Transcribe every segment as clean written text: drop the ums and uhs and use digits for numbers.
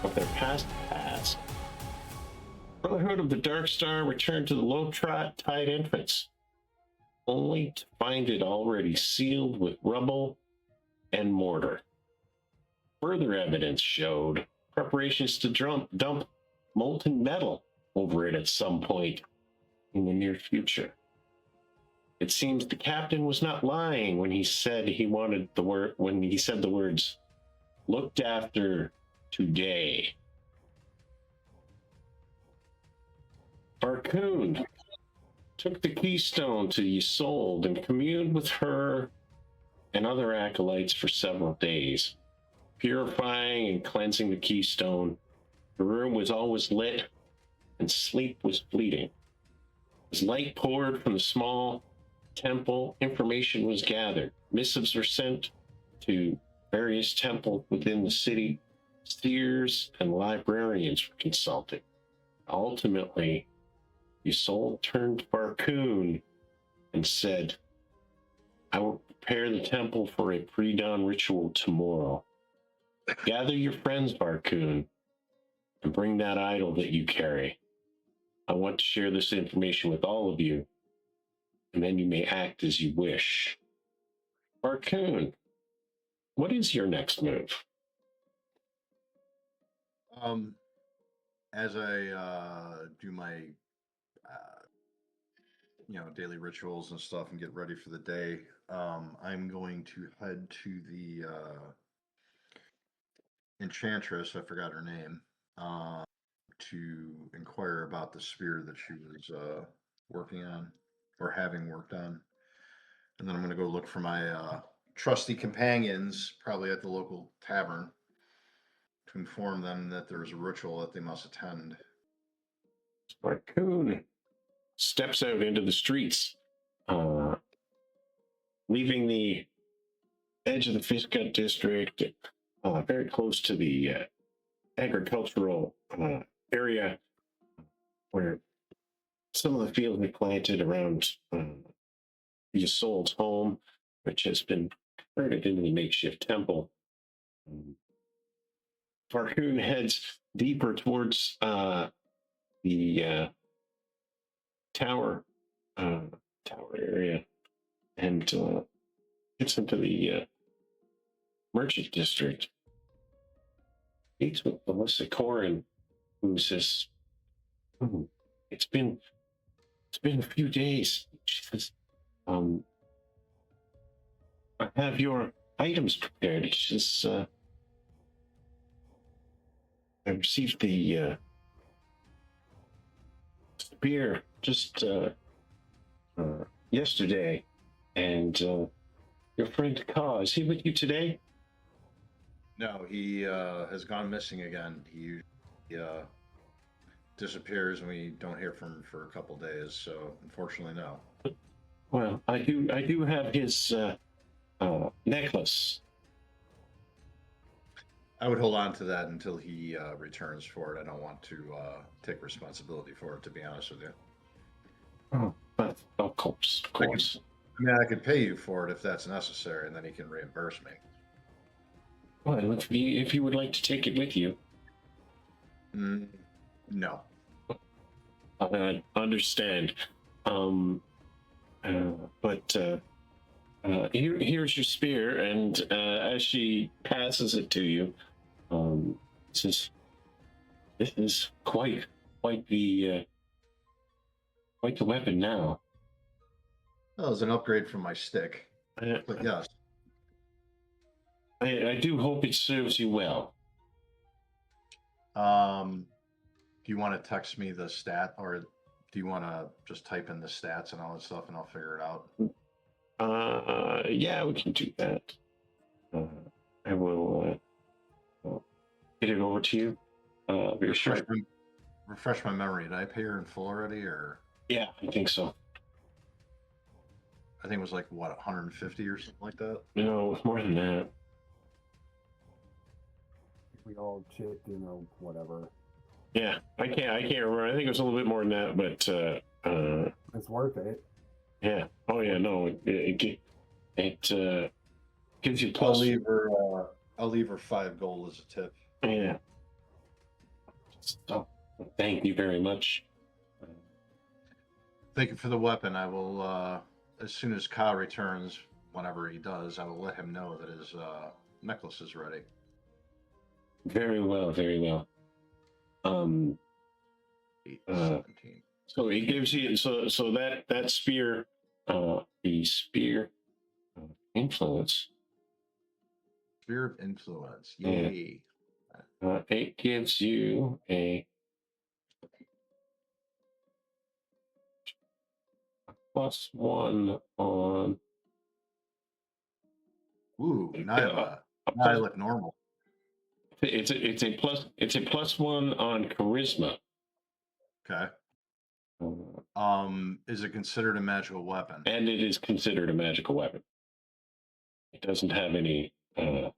of their past. Brotherhood of the Dark Star returned to the low tide entrance, only to find it already sealed with rubble and mortar. Further evidence showed preparations to dump molten metal over it at some point in the near future. It seems the captain was not lying when he said the words "looked after today." Varkoon took the Keystone to Ysolde and communed with her and other acolytes for several days, purifying and cleansing the Keystone. The room was always lit, and sleep was fleeting. As light poured from the small temple, information was gathered. Missives were sent to various temples within the city. Seers and librarians were consulted. Ultimately, Ysolde turned to Varkoon and said, "I will prepare the temple for a pre-dawn ritual tomorrow. Gather your friends, Varkoon, and bring that idol that you carry. I want to share this information with all of you, and then you may act as you wish." Varkoon, what is your next move? As I do my daily rituals and stuff and get ready for the day, I'm going to head to the enchantress, I forgot her name, to inquire about the spear that she was working on or having worked on. And then I'm going to go look for my trusty companions, probably at the local tavern, to inform them that there's a ritual that they must attend. Varkoon steps out into the streets, leaving the edge of the Fishgut district, very close to the agricultural area where some of the fields are planted around Ysolde's home, which has been converted into the makeshift temple. Varkoon heads deeper towards the tower area and gets into the merchant district. Meets with Melissa Corin, who says, It's been a few days." She says, "I have your items prepared." She says, "I received the spear just yesterday, and your friend Ka, is he with you today?" No, he has gone missing again. He disappears and we don't hear from him for a couple days, so unfortunately no. Well, I do have his necklace. I would hold on to that until he returns for it. I don't want to take responsibility for it, to be honest with you. Oh, but of course. I could pay you for it if that's necessary, and then he can reimburse me. Well, if you would like to take it with you. No. I understand. But here's your spear, and as she passes it to you, says, "This is quite the weapon now." That was an upgrade from my stick. But yes. I do hope it serves you well. Do you want to text me the stat, or do you want to just type in the stats and all that stuff, and I'll figure it out? Yeah, we can do that. I will get it over to you. Refresh my memory. Did I pay her in full already, or? Yeah, I think so. I think it was like, what, 150 or something like that? No, more than that. We all chipped, whatever. Yeah, I can't remember. I think it was a little bit more than that, but it's worth it. Yeah. Oh yeah. No, it gives you plus. I'll leave her 5 gold as a tip. Yeah. So, thank you very much. Thank you for the weapon. I will, as soon as Kyle returns, whenever he does, I will let him know that his necklace is ready. Very well, very well. 8, Uh, 17. So he gives you so that spear, the spear influence. Sphere of influence. Yay. It gives you a +1 on. Ooh, now a I plus, look normal. it's a +1 on charisma. Okay. Uh, Is it considered a magical weapon? and it is considered a magical weapon. It doesn't have any combat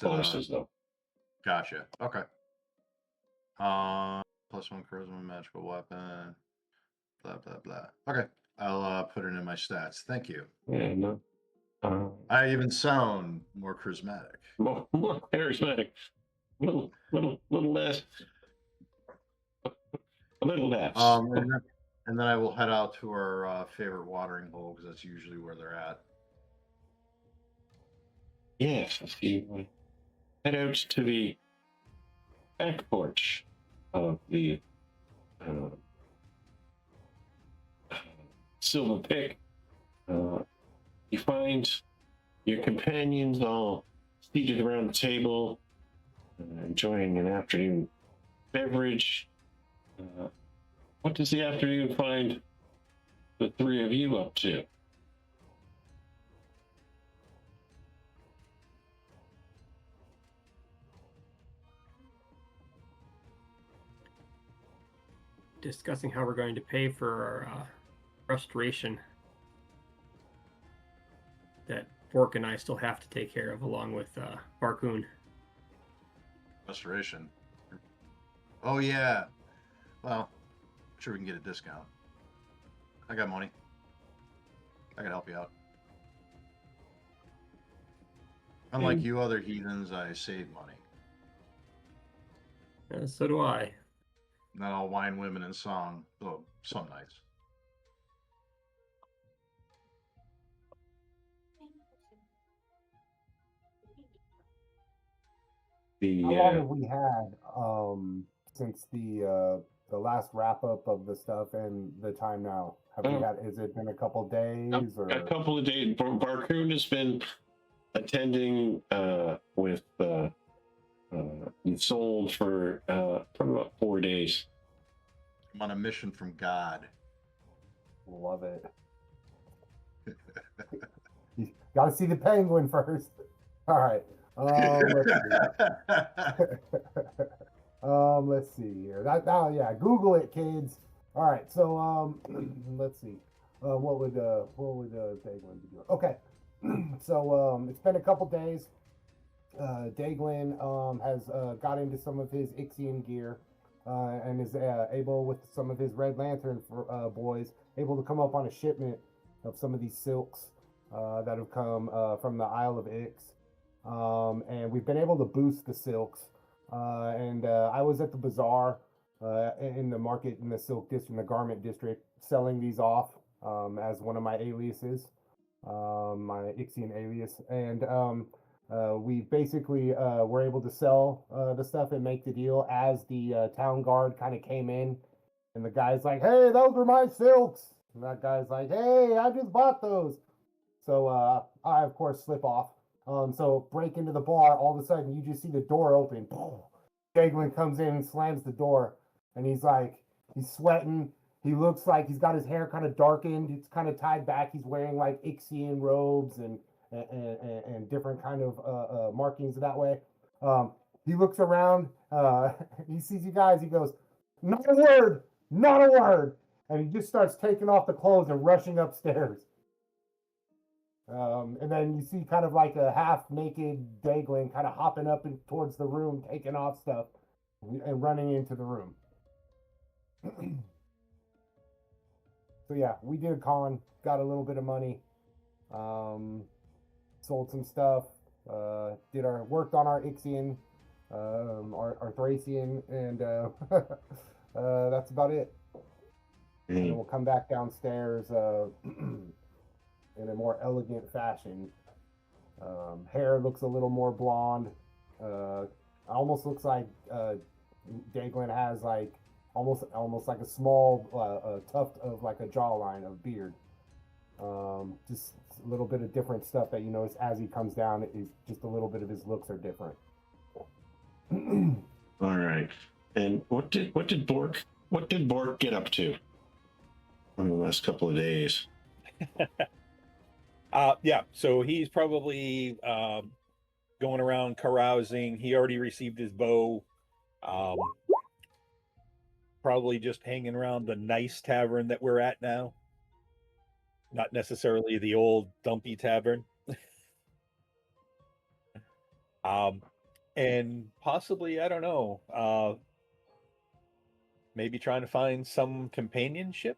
bonuses though. Gotcha. Okay. +1 charisma, magical weapon. Blah blah blah. Okay. I'll put it in my stats. Thank you. Yeah, no. I even sound more charismatic. More charismatic. Little less. A little less. And then I will head out to our favorite watering hole because that's usually where they're at. Yes, you head out to the back porch of the Silver Pick. You find your companions all seated around the table, enjoying an afternoon beverage. What does the afternoon find the three of you up to? Discussing how we're going to pay for our restoration that Bork and I still have to take care of, along with Varkoon. Restoration. Oh yeah. Well, I'm sure we can get a discount. I got money. I can help you out. Unlike you other heathens, I save money. So do I. Not all wine, women, and song, though some nights. How long have we had since the last wrap up of the stuff and the time now? Have we had? Has it been a couple days or a couple of days? Varkoon has been attending with Ysolde for about 4 days. I'm on a mission from God. Love it. You gotta see the penguin first. All right. Let's see. Let's see here. Yeah, Google it, kids. All right. So let's see. What would Daglin be doing? Okay. So it's been a couple days. Daglin has got into some of his Ixian gear and is able, with some of his Red Lantern boys, able to come up on a shipment of some of these silks that have come from the Isle of Ix. And we've been able to boost the silks. And I was at the bazaar in the market in the silk district, in the garment district, selling these off as one of my aliases, my Ixian alias. And we basically were able to sell the stuff and make the deal as the town guard kind of came in. And the guy's like, "Hey, those were my silks." And that guy's like, "Hey, I just bought those." So I, of course, slip off. So break into the bar. All of a sudden, you just see the door open. Daglin comes in and slams the door. And he's like, he's sweating. He looks like he's got his hair kind of darkened. It's kind of tied back. He's wearing like Ixian robes and different kind of markings that way. He looks around. He sees you guys. He goes, "Not a word, not a word." And he just starts taking off the clothes and rushing upstairs. And then you see kind of like a half-naked Daglin kind of hopping up towards the room, taking off stuff, and running into the room. So yeah, we did a con, got a little bit of money, sold some stuff, worked on our Ixian Arthracian, and that's about it. And then we'll come back downstairs in a more elegant fashion. Hair looks a little more blonde. Almost looks like Daglin has like almost like a small tuft of like a jawline of beard. Just a little bit of different stuff that you notice as he comes down. Is just a little bit of his looks are different. All right. And what did Bork get up to in the last couple of days? Yeah, so he's probably going around carousing. He already received his bow. Probably just hanging around the nice tavern that we're at now. Not necessarily the old dumpy tavern. And possibly, I don't know, maybe trying to find some companionship.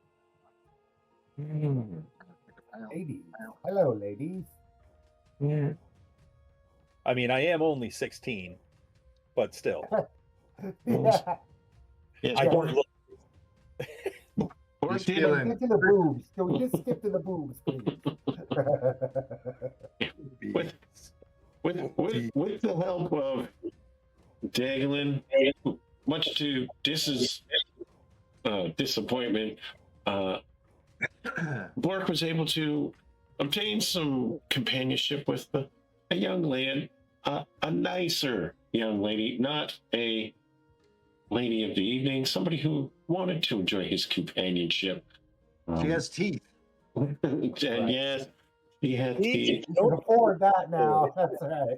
Ladies, hello, ladies. Yeah. I mean, I am only 16, but still. Yeah. Yes, I Bork, don't look. Bork He's did. feeling- Get to the boobs. Can we just skip to the boobs, please? With the help of Daglin, much to Dis's disappointment, Bork was able to obtain some companionship with a young lady, a nicer young lady, not a lady of the evening, somebody who wanted to enjoy his companionship. She has teeth. And Right. yes, he had He- the. You can afford that now. That's right.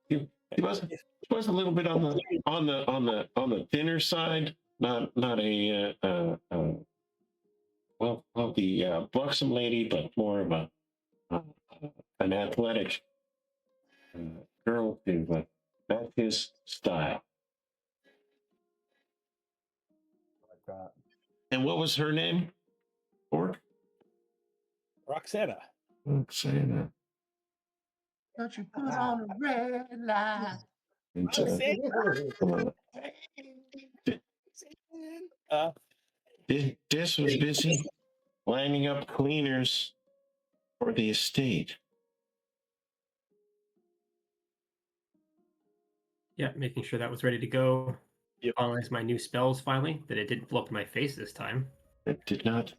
He was a little bit on the thinner side, not a the buxom lady, but more of a an athletic girl too. But that's his style. Like that. And what was her name? Bork? Roxana. Roxana. Don't you put on a red light? And, Dis was busy lining up cleaners for the estate. Yeah, making sure that was ready to go. Yep. Finalize my new spells finally, that it didn't blow up in my face this time. That did not.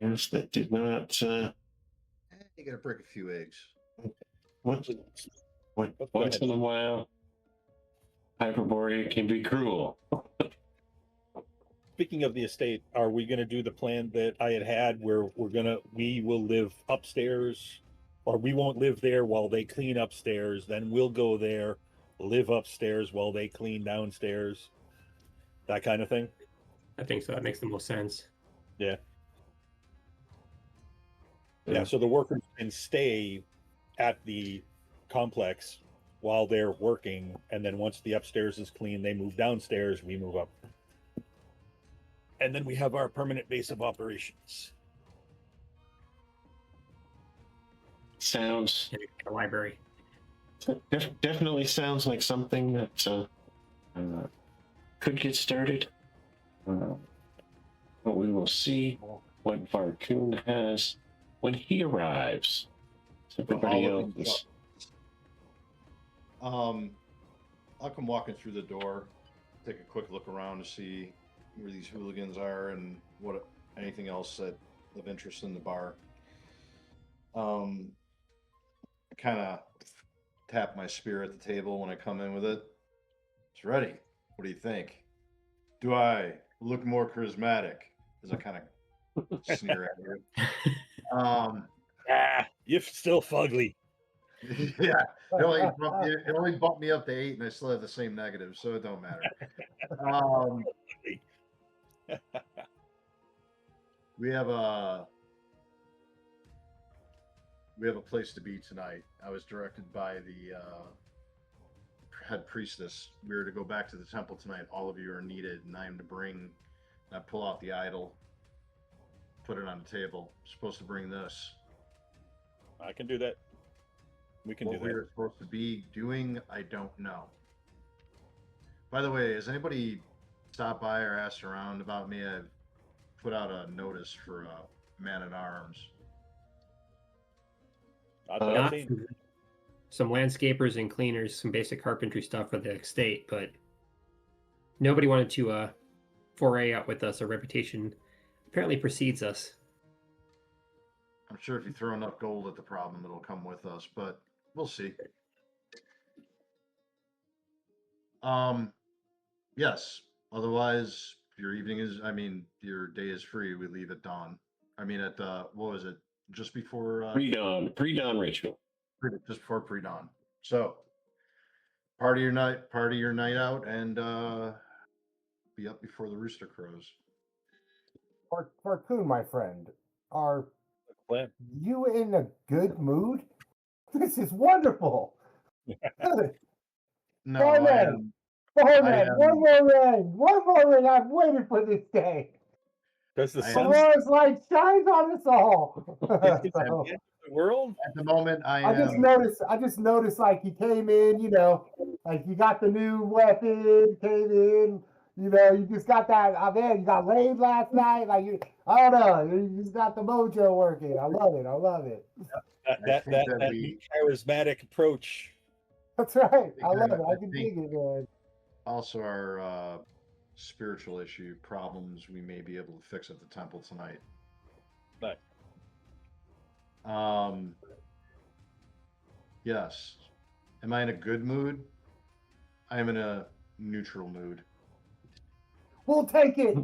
Yes, that did not. You gotta break a few eggs. Once Go in ahead. a while, Hyperborea can be cruel. Speaking of the estate, are we going to do the plan that I had where we will live upstairs, or we won't live there while they clean upstairs, then we'll go there, live upstairs while they clean downstairs, that kind of thing? I think so. That makes the most sense. Yeah, so the workers can stay at the complex while they're working, and then once the upstairs is clean, they move downstairs, we move up. And then we have our permanent base of operations. Sounds In the library. definitely sounds like something that could get started. But we will see what Varkoon has when he arrives. So everybody All else of is. I'll come walking through the door, take a quick look around to see where these hooligans are and what anything else that of interest in the bar. Kind of tap my spear at the table when I come in with it. It's ready. What do you think? Do I look more charismatic? As I kind of sneer at you. You're still fugly. Yeah, it only bumped me up to 8, and I still have the same negative, so it don't matter. We have a place to be tonight. I was directed by the head priestess. We are to go back to the temple tonight. All of you are needed, and I am to bring. I pull out the idol, put it on the table. I'm supposed to bring this. I can do that. We can What do we that. are supposed to be doing, I don't know. By the way, has anybody stopped by or asked around about me? I've put out a notice for a man-at-arms. Not that I've Not seen. for some landscapers and cleaners, some basic carpentry stuff for the estate, but nobody wanted to foray out with us. Our reputation apparently precedes us. I'm sure if you throw enough gold at the problem, it'll come with us, but we'll see. Yes. Otherwise, your your day is free. We leave at dawn. At what was it? Just before Pre-dawn ritual. just before pre-dawn. So, party your night out, and be up before the rooster crows. Varkoon, my friend, are Plan. you in a good mood? This is wonderful. No, Barman, I am. Barman, one more ring. I've waited for this day. Does the I am- sun Aurora's light shines on us all. is that So, the end of the world? At the moment, I just noticed like he came in, like you got the new weapon, came in, you just got that. I mean, you got laid last night. Like I don't know, you just got the mojo working. I love it. That think that that we- charismatic approach. That's right. I Because love it. I I can think- dig it, man. Also, our spiritual problems we may be able to fix at the temple tonight. But Yes. Am I in a good mood? I am in a neutral mood. We'll take it.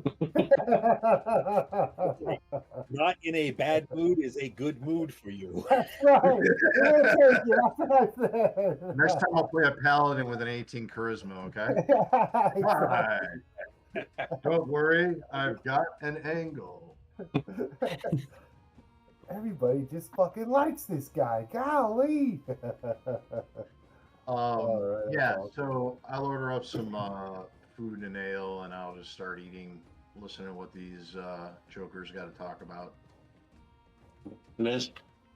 not in a bad mood is a good mood for you. That's right. We'll take it. That's what I said. Next time I'll play a paladin with an 18 charisma, okay? Exactly. All right. Don't worry, I've got an angle. Everybody just fucking likes this guy. Golly. Alright, that's Yeah, awesome. so I'll order up some food and ale, and I'll just start eating, listening to what these jokers got to talk about. And as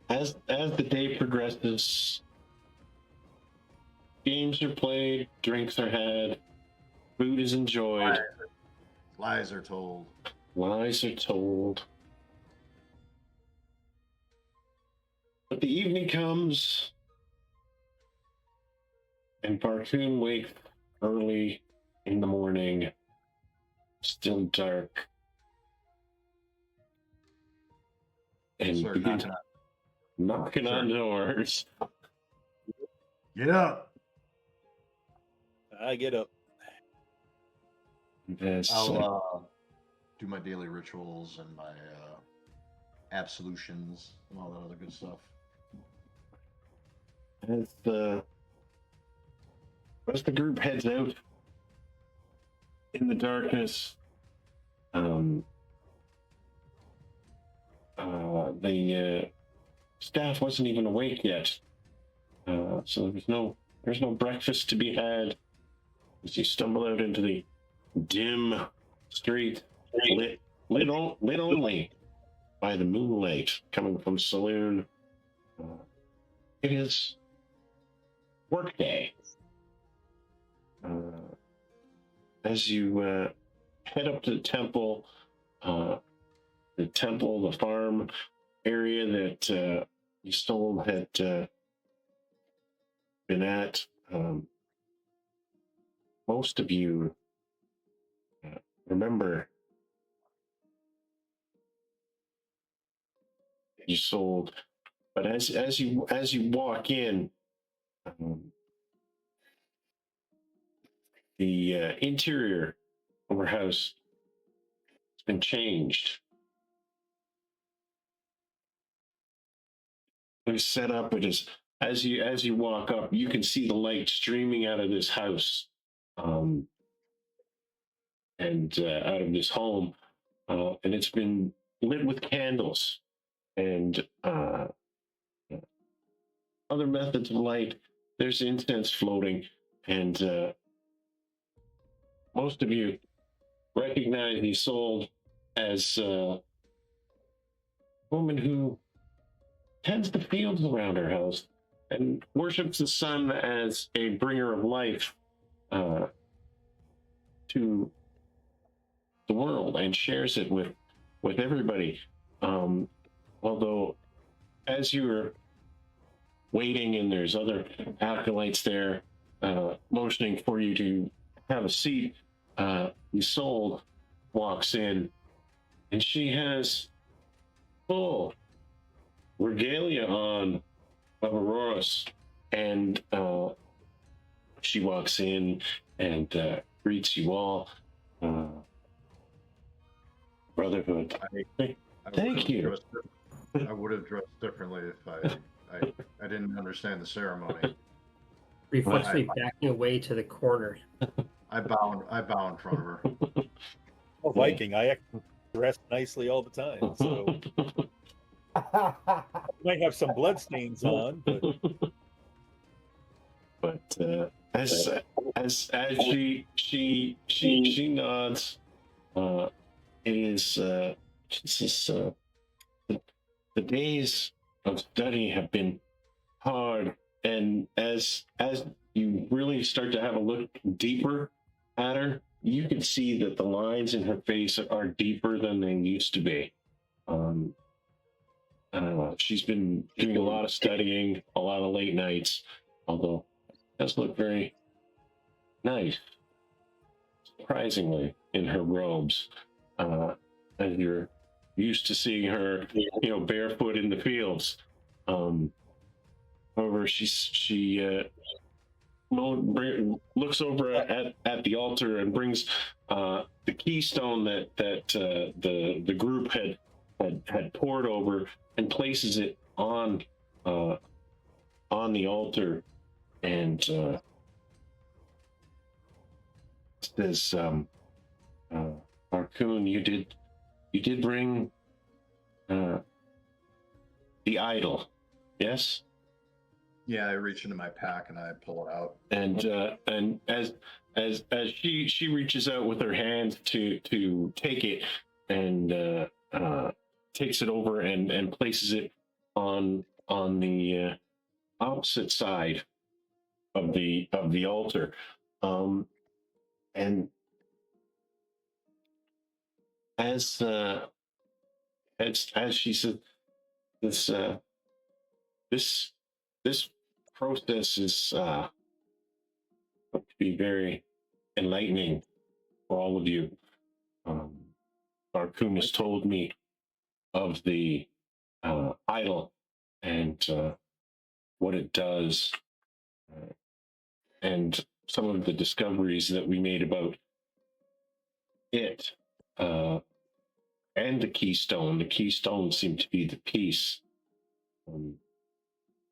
the day progresses, games are played, drinks are had, food is enjoyed, Lies are told. lies are told. But the evening comes, and Varkoon wakes early in the morning, still dark, and Start begins knocking knocking on doors. Get up. I get up. As, I'll do my daily rituals and my absolutions and all that other good stuff. as the group heads out in the darkness, the staff wasn't even awake yet, so there's no breakfast to be had. As you stumble out into the dim street, lit only by the moonlight coming from saloon. It is workday. As you head up to the temple, the farm area that Ysolde had been at, most of you remember Ysolde, but as you walk in, the interior of her house has been changed. It's set up. It is as you walk up, you can see the light streaming out of this house, and out of this home, and it's been lit with candles and other methods of light. There's incense floating, and most of you recognize Ysolde as a woman who tends the fields around her house and worships the sun as a bringer of life. to the world and shares it with everybody. Although, as you're waiting and there's other acolytes there motioning for you to have a seat, Ysolde walks in, and she has full regalia on of Auroros, and she walks in and greets you all. Brotherhood. Thank you. I would have dressed differently if I didn't understand the ceremony. Reflexively backing away to the corner. I bow in front of her. Oh, Viking, I actually dress nicely all the time, so I might have some bloodstains on, but as she nods, it is just the days of study have been hard, and as you really start to have a look deeper at her, you can see that the lines in her face are deeper than they used to be. She's been doing a lot of studying, a lot of late nights, although it does look very nice, surprisingly, in her robes. And you're used to seeing her, barefoot in the fields. However, she looks over at the altar and brings the keystone that the group had poured over and places it on the altar, and says, Varkoon, you did bring the idol, yes? Yeah, I reach into my pack and I pull it out. And as she reaches out with her hand to take it, and takes it over and places it on the opposite side of the altar, and as she said, this process is going to be very enlightening for all of you. Varkoon has told me of the idol and what it does, and some of the discoveries that we made about it, and the keystone. The keystone seemed to be the piece,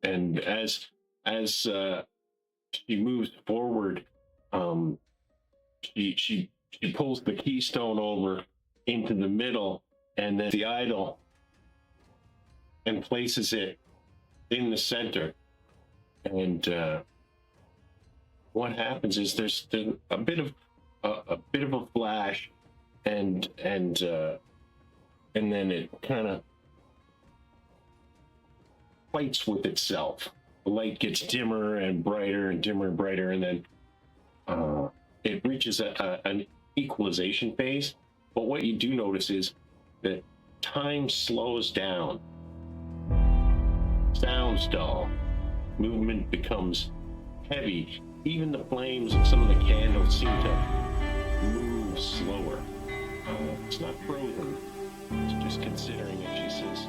and as she moves forward, she pulls the keystone over into the middle, and then the idol, and places it in the center. And what happens is there's a bit of a flash, and then it kind of fights with itself. The light gets dimmer and brighter and dimmer and brighter, and then it reaches an equalization phase. But what you do notice is that time slows down, sounds dull, movement becomes heavy. Even the flames of some of the candles seem to move slower. It's not frozen. It's just considering it, she says.